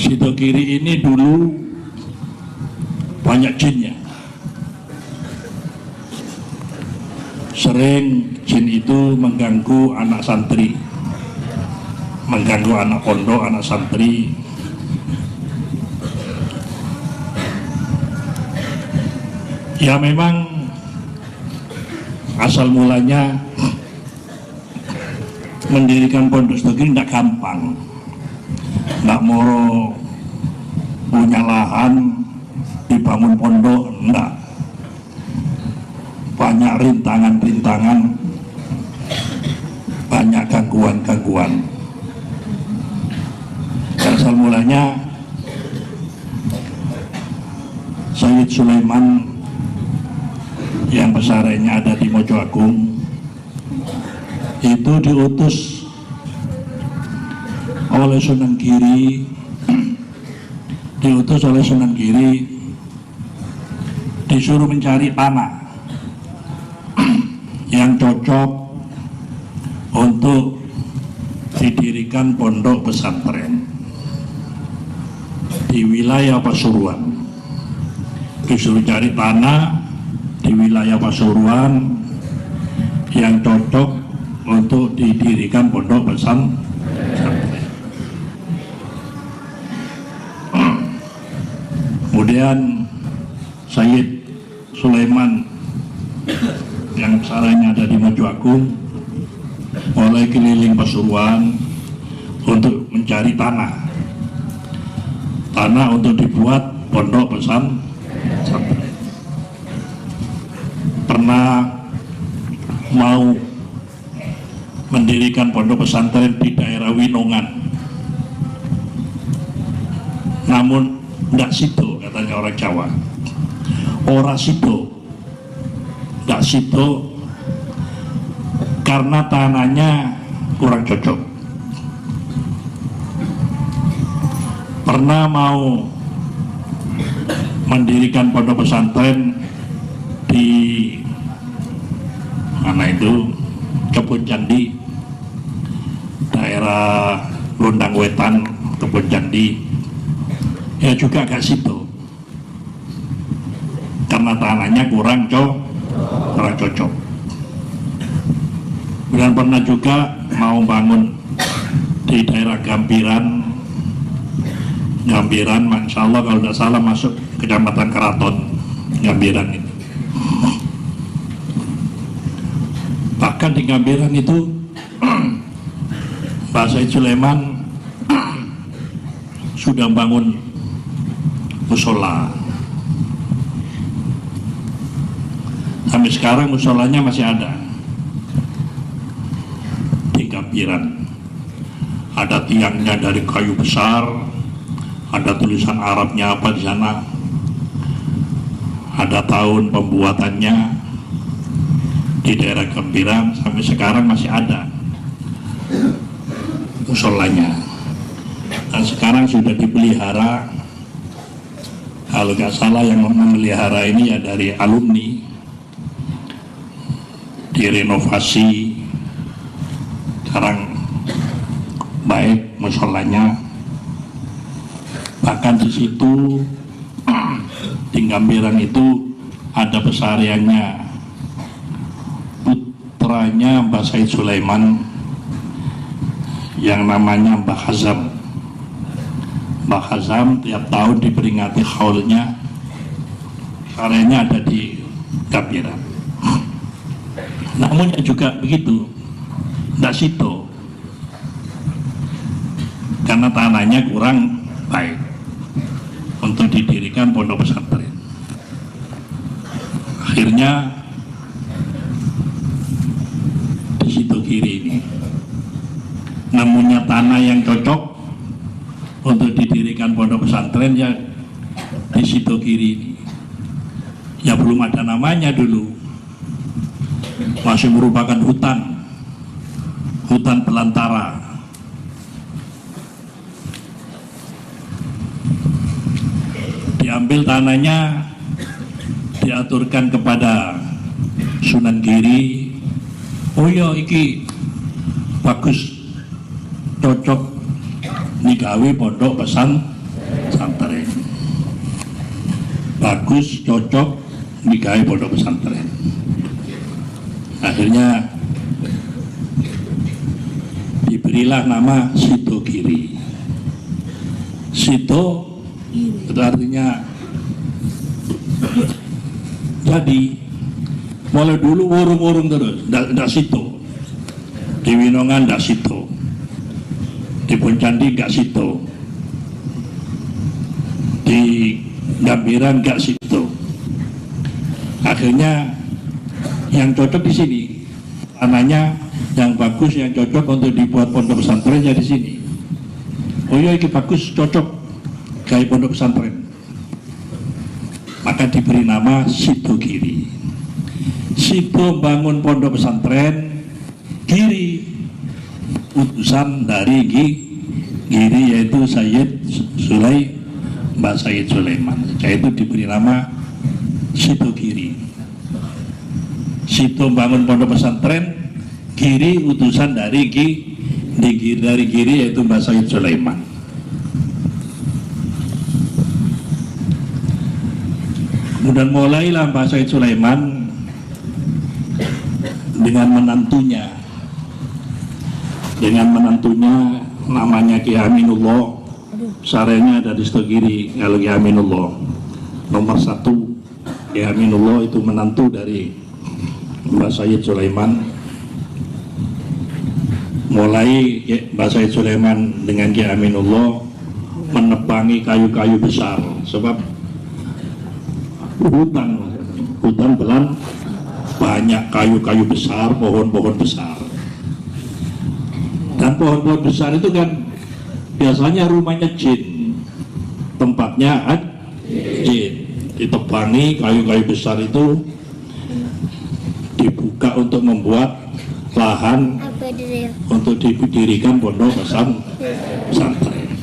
Sido Kiri ini dulu banyak jinnya. Sering jin itu mengganggu anak santri, mengganggu anak pondok, anak santri. Ya memang asal mulanya mendirikan pondok Sido Kiri tidak gampang. Nggak moro punya lahan dibangun pondok, enggak. Banyak rintangan-rintangan, banyak gangguan-gangguan. Asal mulanya Sayyid Sulaiman yang pesarainya ada di Mojo Agung itu diutus oleh Sunan Giri, disuruh mencari tanah yang cocok untuk didirikan pondok pesantren di wilayah Pasuruan. Disuruh cari tanah di wilayah Pasuruan yang cocok untuk didirikan pondok pesantren. Kemudian Sayyid Sulaiman yang saranya ada di Mojo Agung mulai keliling Pasuruan untuk mencari tanah untuk dibuat pondok pesantren. Pernah mau mendirikan pondok pesantren di daerah Winongan, namun tidak sido, katanya orang Jawa. Ora sido, tidak sido karena tanahnya kurang cocok. Pernah mau mendirikan pondok pesantren di mana itu, Kebun Candi, daerah Lundang Wetan, Kebun Candi, ya juga gak situ karena tanahnya kurang cocok. Dan pernah juga mau bangun di daerah Gambiran, Masya Allah kalau tidak salah masuk Kecamatan Keraton Gambiran itu. Bahkan di Gambiran itu Pak Said Sulaiman sudah bangun musola. Sampai sekarang musolanya masih ada di Gambiran. Ada tiangnya dari kayu besar, ada tulisan Arabnya apa di sana, ada tahun pembuatannya di daerah Gambiran. Sampai sekarang masih ada musolanya. Dan sekarang sudah dipelihara. Kalau nggak salah yang memelihara ini ya dari alumni, direnovasi, sekarang baik musolanya. Bahkan di situ di Gambiran itu ada pesariannya putranya Mbah Said Sulaiman yang namanya Mbah Hazam. Mbah Hazam tiap tahun diperingati haulnya, pesariannya ada di Gambiran. Namun juga begitu, tidak situ karena tanahnya kurang baik untuk didirikan pondok pesantren. Akhirnya di Sido Kiri ini namunnya tanah yang cocok untuk didirikan pondok pesantren ya di Sido Kiri ini. Ya belum ada namanya dulu, masih merupakan hutan belantara. Diambil tanahnya, diaturkan kepada Sunan Giri. Oh iya, iki bagus, cocok digawe pondok pesantren. bagus, cocok digawe pondok pesantren. Akhirnya diberilah nama Sidogiri. Sido itu artinya jadi. Mulai dulu urung-urung terus, ndak situ. Di Winongan ndak situ, di Poncandi nggak situ, di Gambiran nggak situ. Akhirnya yang cocok di sini, tanahnya yang bagus, yang cocok untuk dibuat pondok pesantren ya di sini. Oh iya, ini bagus, cocok kayak pondok pesantren. Maka diberi nama Sidogiri. Sido bangun pondok pesantren, Giri utusan dari Giri yaitu Mbah Sayyid Sulaiman. Itu diberi nama Sidogiri. Sido bangun pondok pesantren, Giri utusan dari Giri yaitu Mbah Sayyid Sulaiman. Kemudian mulailah Mbah Sayyid Sulaiman dengan menantunya namanya Ki Aminullah. Sarenya ada di Sidogiri. Kalau Ki Aminullah nomor 1, Ki Aminullah itu menantu dari Mbah Sayyid Sulaiman. Mulai Mbah Sayyid Sulaiman dengan Ki Aminullah menebangi kayu-kayu besar, sebab hutan belang banyak kayu-kayu besar, pohon-pohon besar. Dan pohon-pohon besar itu kan biasanya rumahnya jin, tempatnya jin. Ditebangi kayu-kayu besar itu, dibuka untuk membuat lahan untuk didirikan pondok pesantren.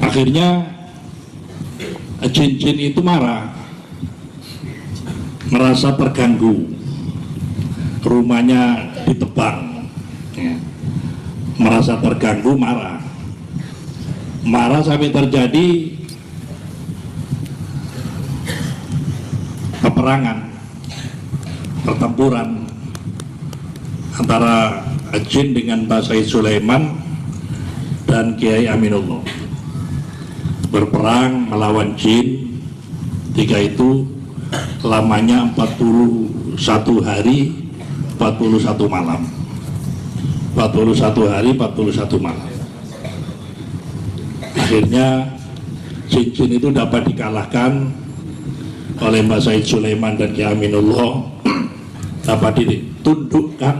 Akhirnya jin-jin itu marah, merasa terganggu, rumahnya ditebang, ya. Merasa terganggu, marah sampai terjadi peperangan, pertempuran antara jin dengan Mbah Sayyid Sulaiman dan Kiai Aminullah. Berperang melawan jin. Tiga itu lamanya 41 hari 41 malam. 41 hari 41 malam. Akhirnya jin-jin itu dapat dikalahkan oleh Mbah Sayyid Sulaiman dan Kiai Aminullah, dapat ditundukkan,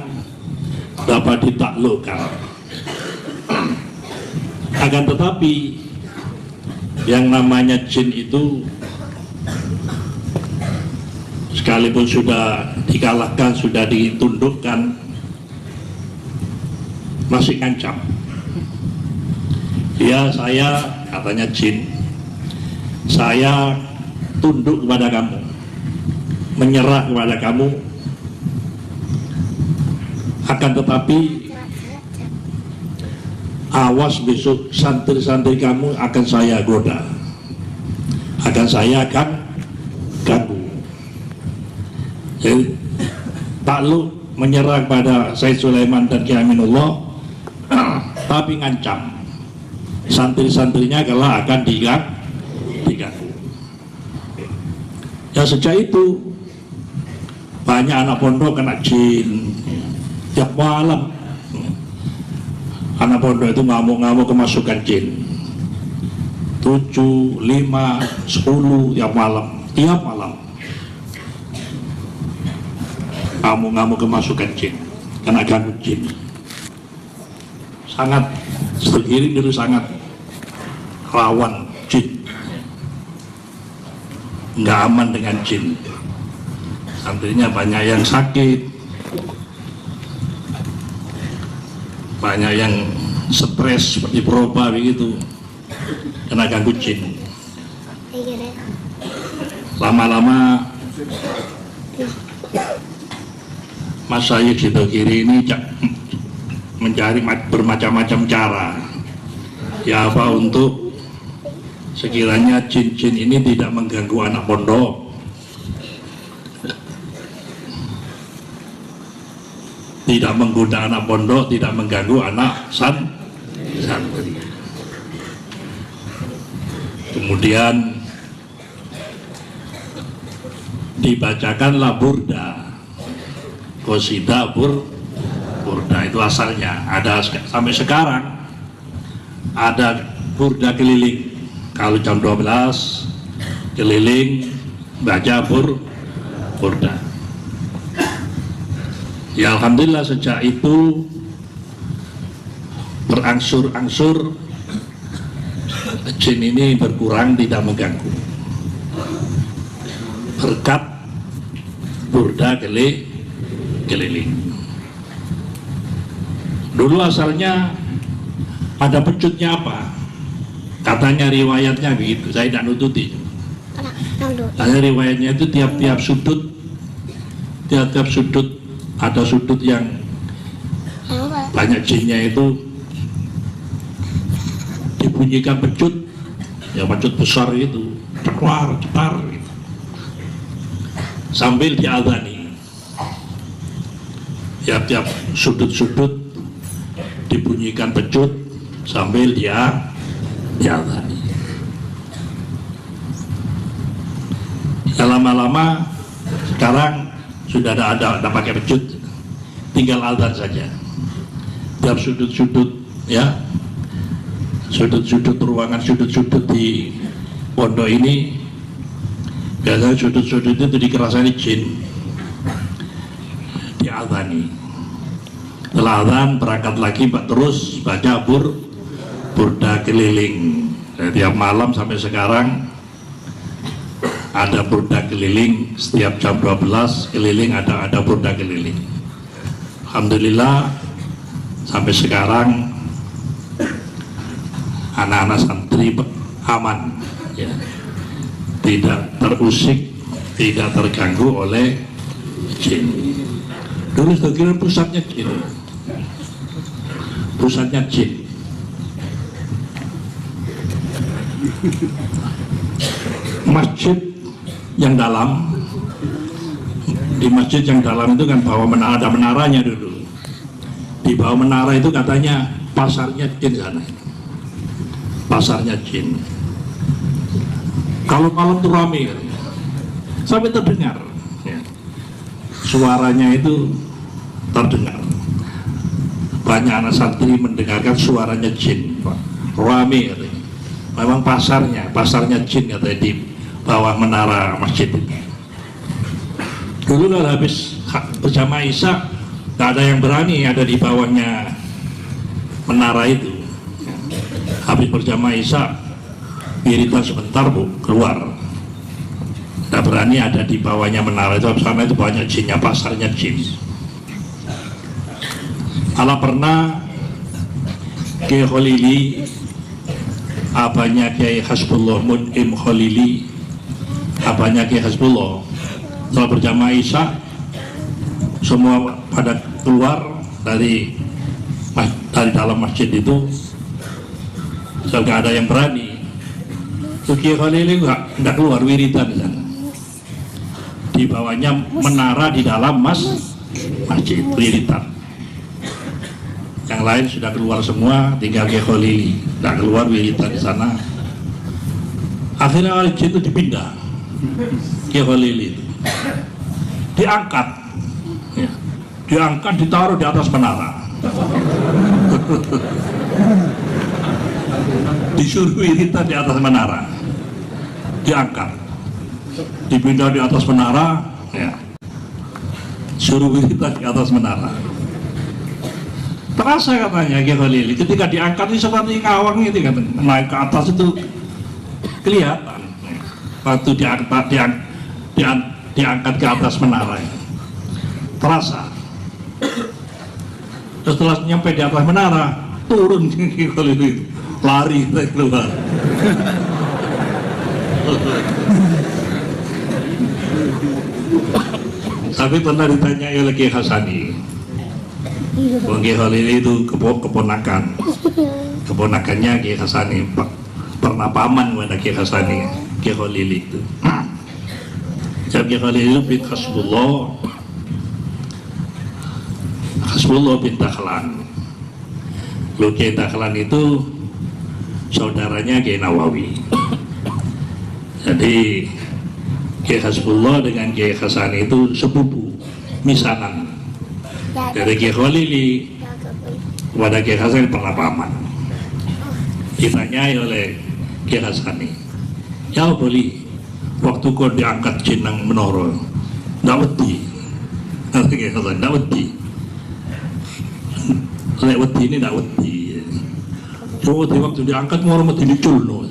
dapat ditaklukkan. Akan tetapi yang namanya jin itu sekalipun sudah dikalahkan, sudah ditundukkan, masih ngancam. Ya, saya, katanya jin, saya tunduk kepada kamu, menyerah kepada kamu, akan tetapi awas besok santri-santri kamu akan saya goda, akan saya ganggu. Jadi takluk, menyerah kepada Sayyid Sulaiman dan Kiai Aminullah, tapi ngancam santri-santrinya kalau akan diganggu. Ya, sejak itu banyak anak pondok kena jin tiap malam. Anak pondok itu ngamuk-ngamuk kemasukan jin 7, 5, 10 tiap malam ngamuk-ngamuk kemasukan jin, kena ganggu jin. Sangat Sidogiri itu sangat rawan jin, nggak aman dengan jin. Santrinya banyak yang sakit, banyak yang stres seperti peroba begitu, kena ganggu jin. Lama-lama Mas Sayyid Sidogiri ini mencari bermacam-macam cara, ya apa, untuk sekiranya jin-jin ini tidak mengganggu anak pondok, tidak menggoda anak pondok, tidak mengganggu anak santri. Kemudian dibacakanlah burda, qasidah burda itu asalnya ada sampai sekarang, ada burda keliling. Kalau jam 12 keliling baca burda. Ya alhamdulillah sejak itu berangsur-angsur jin ini berkurang, tidak mengganggu berkat burda keliling. Dulu asalnya ada pecutnya apa? Katanya riwayatnya begitu, saya tidak nututi. Katanya riwayatnya itu tiap-tiap sudut ada sudut yang banyak jinnya itu dibunyikan pecut, ya pecut besar itu, cetar gitu, sambil diadzani. Tiap sudut-sudut dibunyikan pecut sambil diadzani. Ya, lama-lama sekarang sudah ada pakai pecut, tinggal adzan saja. Tiap sudut-sudut, ya, sudut-sudut ruangan, sudut-sudut di pondok ini, biasanya sudut-sudut itu dikerasani jin, diadzani. Setelah adzan berangkat lagi terus baca burda keliling. Dari tiap malam sampai sekarang ada burda keliling, setiap jam 12 keliling ada burda keliling. Alhamdulillah sampai sekarang anak-anak santri aman, ya, tidak terusik, tidak terganggu oleh jin. Dulu saya kira pusatnya jin. Masjid yang dalam, di masjid yang dalam itu kan bawah menara, ada menaranya dulu. Di bawah menara itu katanya pasarnya jin sana. Pasarnya jin. Kalau malam itu rame, sampai terdengar, ya, suaranya itu terdengar. Banyak anak santri mendengarkan suaranya jin, rame. Memang pasarnya jin katanya di bawah menara masjid. Dulu kalau habis berjamaah Isya, tak ada yang berani ada di bawahnya menara itu. Habis berjamaah Isya, wiridan sebentar keluar. Tak berani ada di bawahnya menara itu, sana itu banyak jinnya, pasarnya jin. Ala pernah Kiai Khalili, abahnya Kiai Hasbullah Mun'im Khalili, abahnya Kiai Hasbullah, setelah berjamaah Isya semua pada keluar dari dalam masjid itu, tidak ada yang berani. Kiai Khalili nggak keluar wiridan di sana. Di bawahnya menara di dalam masjid wiridan. Yang lain sudah keluar semua, tinggal Kiai Khalili nggak keluar wiridan di sana. Akhirnya oleh jin itu dipindah, Kiai Khalili itu diangkat, ya, ditaruh di atas menara. Disuruh wiridan di atas menara, diangkat, dipindah di atas menara, ya, suruh wiridan di atas menara. Terasa katanya Kiai Khalili ketika diangkat ini seperti ngawang itu, katanya naik ke atas itu kelihatan waktu diangkat ke atas menara itu. Terasa. Setelah nyampe di atas menara, turun Kiai Khalili, lari keluar. Tapi pernah ditanya oleh Kiai Hasani, Kiai Khalili itu keponakannya Kiai Hasani, pernah paman kepada Kiai Hasani, Kiai Khalili itu. Kiai Khalili itu bin Hasbullah bin Dahlan. Lu Kiai Dahlan itu saudaranya Kiai Nawawi. Jadi Kiai Hasbullah dengan Kiai Hasani itu sepupu, misanan. Dari Kiai Khalili kepada Kiai Hasani pernah paman. Ditanyai oleh Kiai Hasani, ya boleh waktu kau diangkat jenang menoro ndak wedi. Kata Kiai Hasani, ndak wedi. Lek wedi ini ndak wedi. Coba waktu diangkat mau mati diculno.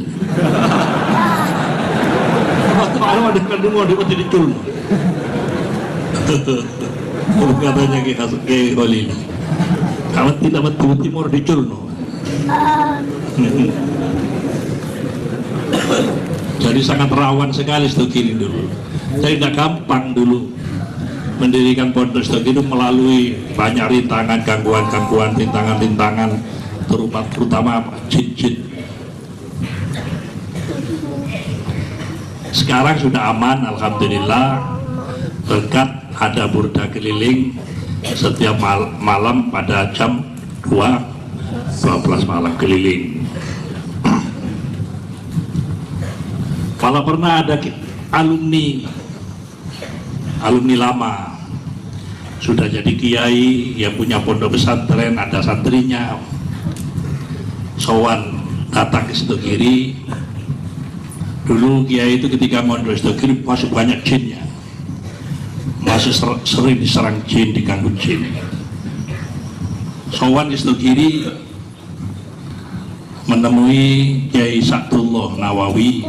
Kalau ada kandung mau mati diculno. Katanya Kiai Khalili, kalau tidak wedi mau diculno. Jadi sangat rawan sekali Stokiri dulu. Jadi tidak gampang dulu mendirikan pondok Stokiri melalui banyak rintangan, gangguan-gangguan, rintangan-rintangan, terutama jin-jin. Sekarang sudah aman, alhamdulillah, berkat ada burda keliling setiap malam pada jam 12 malam keliling. Kalau pernah ada alumni lama sudah jadi kiai yang punya pondok pesantren, ada santrinya sowan datang ke Stokiri. Dulu kiai itu ketika mondok Stokiri masuk banyak jinnya, masih sering diserang jin, diganggu jin. Sowan ke Stokiri menemui Kiai Sa'dullah Nawawi.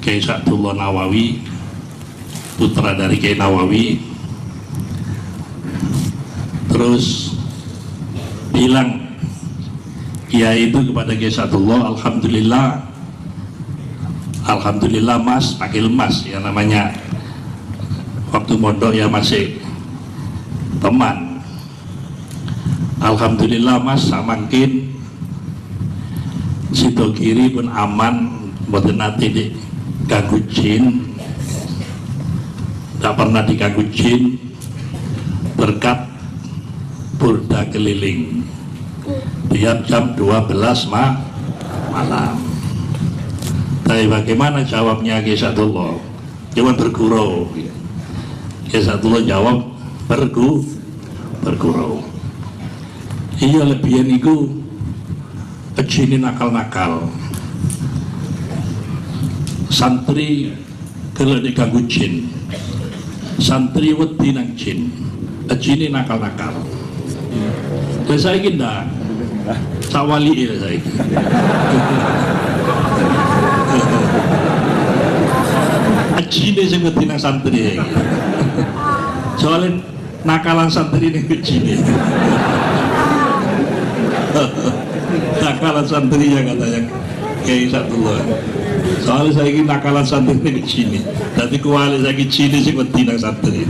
Kiai Sa'dullah Nawawi, putra dari Kiai Nawawi, terus bilang Kiai itu kepada Kiai Sa'dullah, Alhamdulillah mas, panggil mas ya namanya, waktu mondok ya masih teman. Alhamdulillah mas, samakin Stokiri pun aman, mboten nate diganggu jin, tidak pernah diganggu jin berkat burda keliling tiap jam 12 malam. Tapi bagaimana jawabnya Kiai Sa'dullah? Cuma bergurau. Kiai Sa'dullah jawab bergurau. Iya lebihan itu jin nakal-nakal. Santri kalau diganggu jin, santri wedi nang jin, jin nakal-nakal. Dan saya kira sawali ini saya. Jin ini saya wedi nang santri. Soalnya nakalan santri ini jin. Nakalan santri yang katanya Kiai Sa'dullah. Soalnya saya ingin nakalan santri ini ke sini, tapi kuali saya ke sini sih wedi nang santri.